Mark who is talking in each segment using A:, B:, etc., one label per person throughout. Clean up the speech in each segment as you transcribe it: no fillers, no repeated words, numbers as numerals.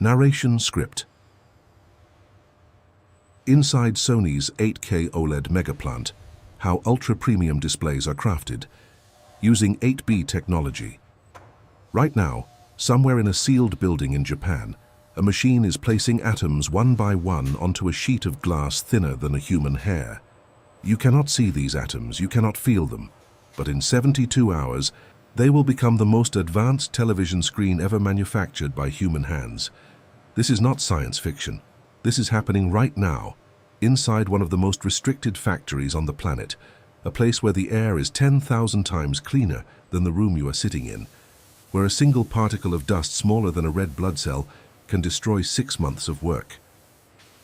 A: Narration script. Inside Sony's 8K OLED Megaplant, how ultra-premium displays are crafted, using 8B technology. Right now, somewhere in a sealed building in Japan, a machine is placing atoms one by one onto a sheet of glass thinner than a human hair. You cannot see these atoms, you cannot feel them, but in 72 hours, they will become the most advanced television screen ever manufactured by human hands. This is not science fiction. This is happening right now, inside one of the most restricted factories on the planet, a place where the air is 10,000 times cleaner than the room you are sitting in, where a single particle of dust smaller than a red blood cell can destroy 6 months of work.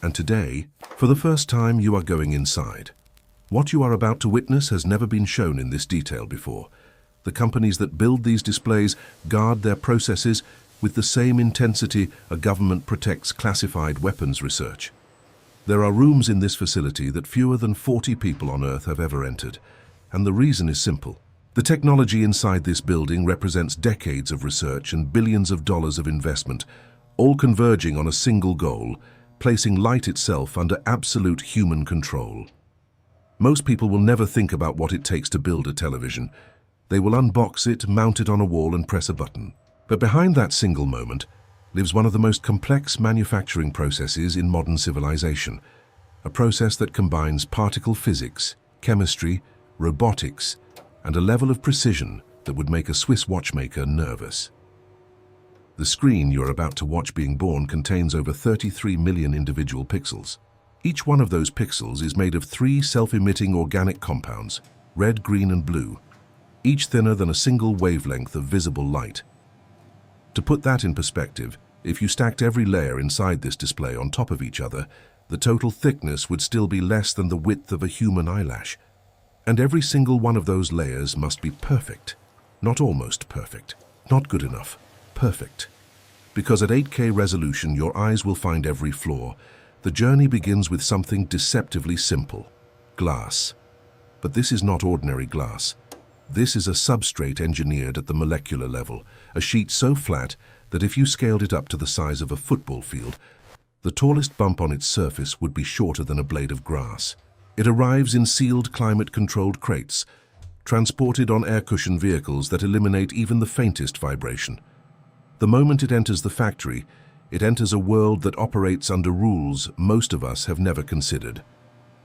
A: And today, for the first time, you are going inside. What you are about to witness has never been shown in this detail before. The companies that build these displays guard their processes with the same intensity a government protects classified weapons research. There are rooms in this facility that fewer than 40 people on Earth have ever entered, and the reason is simple. The technology inside this building represents decades of research and billions of dollars of investment, all converging on a single goal, placing light itself under absolute human control. Most people will never think about what it takes to build a television. They will unbox it, mount it on a wall, and press a button. But behind that single moment lives one of the most complex manufacturing processes in modern civilization, a process that combines particle physics, chemistry, robotics, and a level of precision that would make a Swiss watchmaker nervous. The screen you're about to watch being born contains over 33 million individual pixels. Each one of those pixels is made of 3 self-emitting organic compounds, red, green, and blue, each thinner than a single wavelength of visible light. To put that in perspective, if you stacked every layer inside this display on top of each other, the total thickness would still be less than the width of a human eyelash. And every single one of those layers must be perfect. Not almost perfect, not good enough, perfect. Because at 8K resolution, your eyes will find every flaw. The journey begins with something deceptively simple: glass. But this is not ordinary glass. This is a substrate engineered at the molecular level, a sheet so flat that if you scaled it up to the size of a football field, the tallest bump on its surface would be shorter than a blade of grass. It arrives in sealed, climate-controlled crates, transported on air-cushioned vehicles that eliminate even the faintest vibration. The moment it enters the factory, it enters a world that operates under rules most of us have never considered.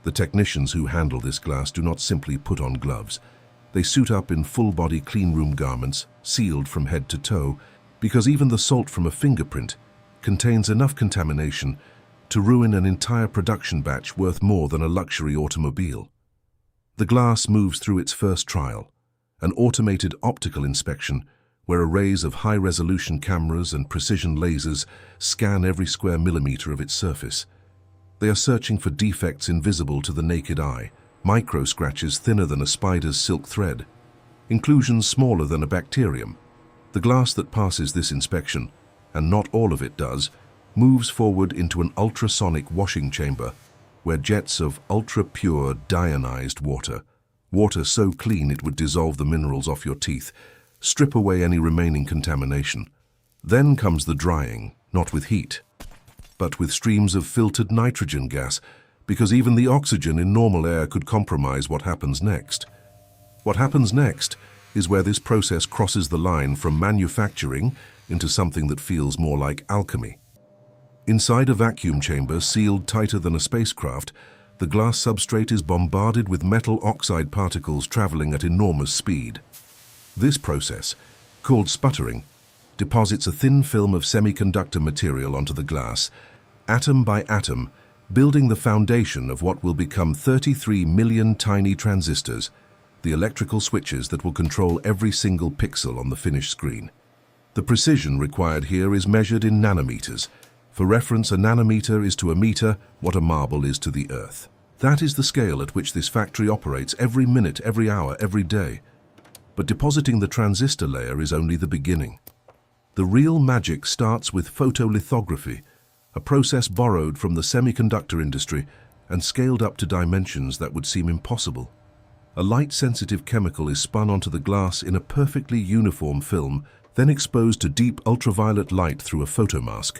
A: The technicians who handle this glass do not simply put on gloves. They suit up in full-body cleanroom garments, sealed from head to toe, because even the salt from a fingerprint contains enough contamination to ruin an entire production batch worth more than a luxury automobile. The glass moves through its first trial, an automated optical inspection where arrays of high-resolution cameras and precision lasers scan every square millimeter of its surface. They are searching for defects invisible to the naked eye, micro-scratches thinner than a spider's silk thread, inclusions smaller than a bacterium. The glass that passes this inspection, and not all of it does, moves forward into an ultrasonic washing chamber where jets of ultra-pure deionized water so clean it would dissolve the minerals off your teeth, strip away any remaining contamination. Then comes the drying, not with heat, but with streams of filtered nitrogen gas, because even the oxygen in normal air could compromise what happens next. What happens next is where this process crosses the line from manufacturing into something that feels more like alchemy. Inside a vacuum chamber sealed tighter than a spacecraft, the glass substrate is bombarded with metal oxide particles traveling at enormous speed. This process, called sputtering, deposits a thin film of semiconductor material onto the glass, atom by atom, building the foundation of what will become 33 million tiny transistors, the electrical switches that will control every single pixel on the finished screen. The precision required here is measured in nanometers. For reference, a nanometer is to a meter what a marble is to the Earth. That is the scale at which this factory operates every minute, every hour, every day. But depositing the transistor layer is only the beginning. The real magic starts with photolithography, a process borrowed from the semiconductor industry and scaled up to dimensions that would seem impossible. A light-sensitive chemical is spun onto the glass in a perfectly uniform film, then exposed to deep ultraviolet light through a photomask.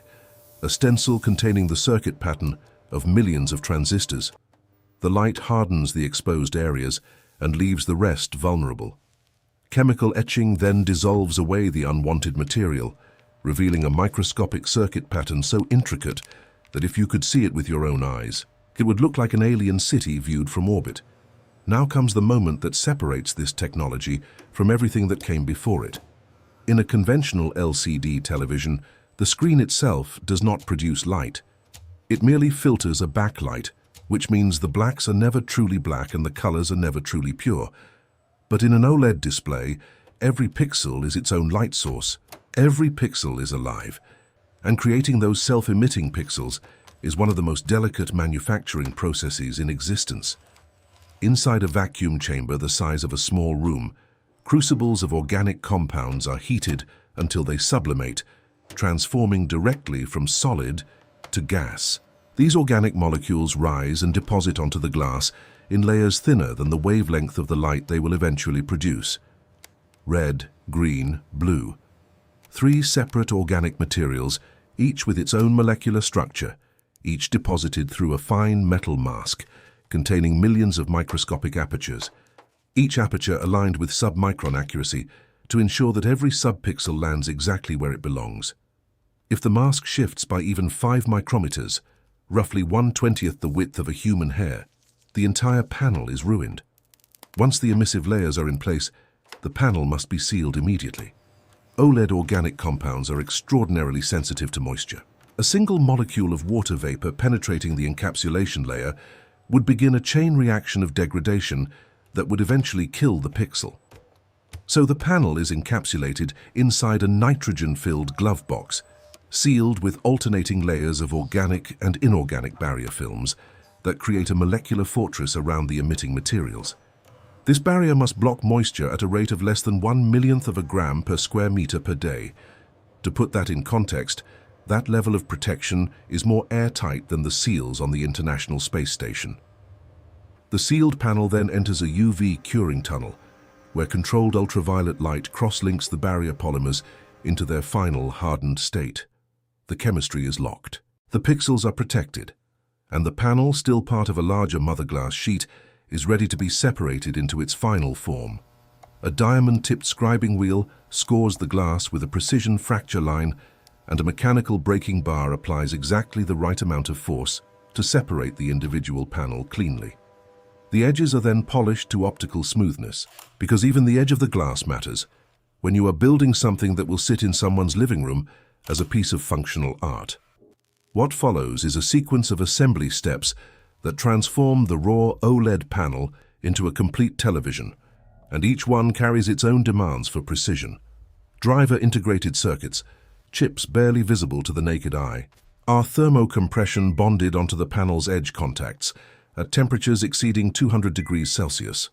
A: a stencil containing the circuit pattern of millions of transistors. The light hardens the exposed areas and leaves the rest vulnerable. Chemical etching then dissolves away the unwanted material, revealing a microscopic circuit pattern so intricate that if you could see it with your own eyes, it would look like an alien city viewed from orbit. Now comes the moment that separates this technology from everything that came before it. In a conventional LCD television, the screen itself does not produce light. It merely filters a backlight, which means the blacks are never truly black and the colors are never truly pure. But in an OLED display, every pixel is its own light source. Every pixel is alive, and creating those self-emitting pixels is one of the most delicate manufacturing processes in existence. Inside a vacuum chamber the size of a small room, crucibles of organic compounds are heated until they sublimate, transforming directly from solid to gas. These organic molecules rise and deposit onto the glass in layers thinner than the wavelength of the light they will eventually produce. Red, green, blue. 3 separate organic materials, each with its own molecular structure, each deposited through a fine metal mask containing millions of microscopic apertures, each aperture aligned with submicron accuracy to ensure that every subpixel lands exactly where it belongs. If the mask shifts by even 5 micrometers, roughly 1/20th the width of a human hair, the entire panel is ruined. Once the emissive layers are in place, the panel must be sealed immediately. OLED organic compounds are extraordinarily sensitive to moisture. A single molecule of water vapor penetrating the encapsulation layer would begin a chain reaction of degradation that would eventually kill the pixel. So the panel is encapsulated inside a nitrogen-filled glove box, sealed with alternating layers of organic and inorganic barrier films that create a molecular fortress around the emitting materials. This barrier must block moisture at a rate of less than 1/millionth of a gram per square meter per day. To put that in context, that level of protection is more airtight than the seals on the International Space Station. The sealed panel then enters a UV curing tunnel, where controlled ultraviolet light cross-links the barrier polymers into their final hardened state. The chemistry is locked. The pixels are protected, and the panel, still part of a larger mother glass sheet, is ready to be separated into its final form. A diamond-tipped scribing wheel scores the glass with a precision fracture line, and a mechanical braking bar applies exactly the right amount of force to separate the individual panel cleanly. The edges are then polished to optical smoothness, because even the edge of the glass matters when you are building something that will sit in someone's living room as a piece of functional art. What follows is a sequence of assembly steps that transform the raw OLED panel into a complete television, and each one carries its own demands for precision. Driver-integrated circuits, chips barely visible to the naked eye, are thermocompression bonded onto the panel's edge contacts at temperatures exceeding 200 degrees Celsius.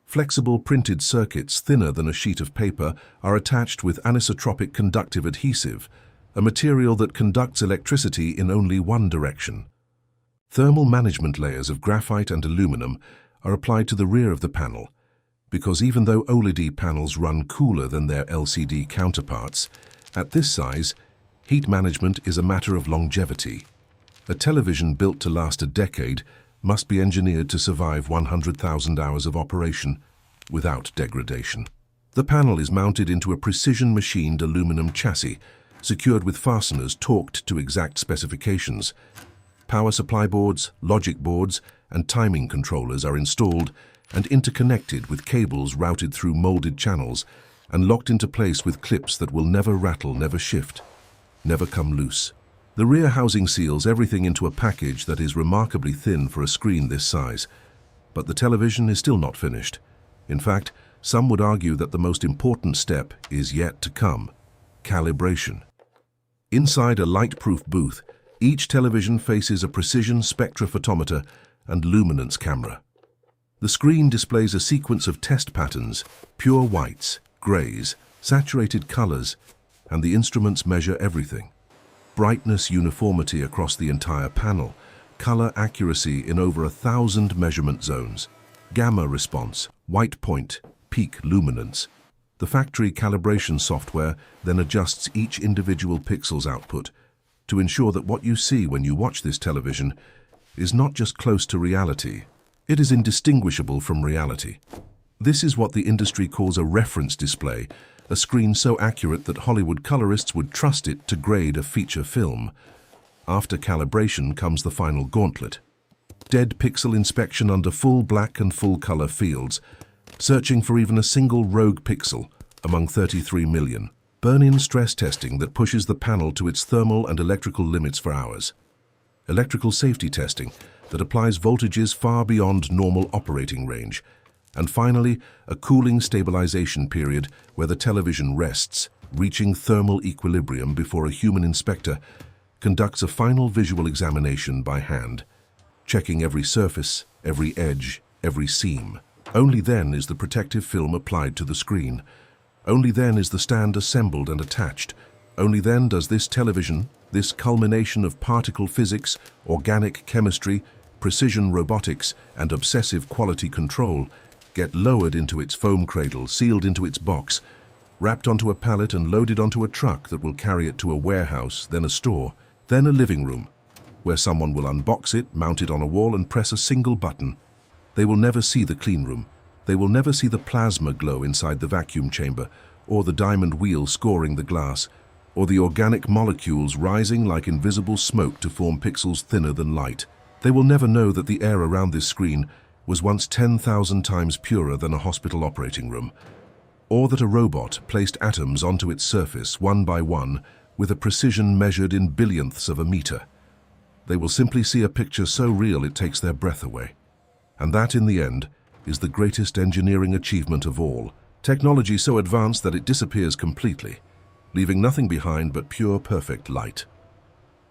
A: Flexible printed circuits thinner than a sheet of paper are attached with anisotropic conductive adhesive, a material that conducts electricity in only one direction. Thermal management layers of graphite and aluminum are applied to the rear of the panel, because even though OLED panels run cooler than their LCD counterparts, at this size, heat management is a matter of longevity. A television built to last a decade must be engineered to survive 100,000 hours of operation without degradation. The panel is mounted into a precision-machined aluminum chassis, secured with fasteners torqued to exact specifications. Power supply boards, logic boards, and timing controllers are installed and interconnected with cables routed through molded channels and locked into place with clips that will never rattle, never shift, never come loose. The rear housing seals everything into a package that is remarkably thin for a screen this size. But the television is still not finished. In fact, some would argue that the most important step is yet to come: calibration. Inside a light-proof booth, each television faces a precision spectrophotometer and luminance camera. The screen displays a sequence of test patterns, pure whites, grays, saturated colors, and the instruments measure everything. Brightness uniformity across the entire panel, color accuracy in over 1,000 measurement zones, gamma response, white point, peak luminance. The factory calibration software then adjusts each individual pixel's output, to ensure that what you see when you watch this television is not just close to reality, it is indistinguishable from reality. This is what the industry calls a reference display, a screen so accurate that Hollywood colorists would trust it to grade a feature film. After calibration comes the final gauntlet. Dead pixel inspection under full black and full color fields, searching for even a single rogue pixel among 33 million. Burn-in stress testing that pushes the panel to its thermal and electrical limits for hours. Electrical safety testing that applies voltages far beyond normal operating range. And finally, a cooling stabilization period where the television rests, reaching thermal equilibrium before a human inspector conducts a final visual examination by hand, checking every surface, every edge, every seam. Only then is the protective film applied to the screen. Only then is the stand assembled and attached. Only then does this television, this culmination of particle physics, organic chemistry, precision robotics, and obsessive quality control, get lowered into its foam cradle, sealed into its box, wrapped onto a pallet and loaded onto a truck that will carry it to a warehouse, then a store, then a living room, where someone will unbox it, mount it on a wall, and press a single button. They will never see the clean room. They will never see the plasma glow inside the vacuum chamber, or the diamond wheel scoring the glass, or the organic molecules rising like invisible smoke to form pixels thinner than light. They will never know that the air around this screen was once 10,000 times purer than a hospital operating room, or that a robot placed atoms onto its surface one by one with a precision measured in billionths of a meter. They will simply see a picture so real it takes their breath away. And that, in the end, is the greatest engineering achievement of all. Technology so advanced that it disappears completely, leaving nothing behind but pure, perfect light.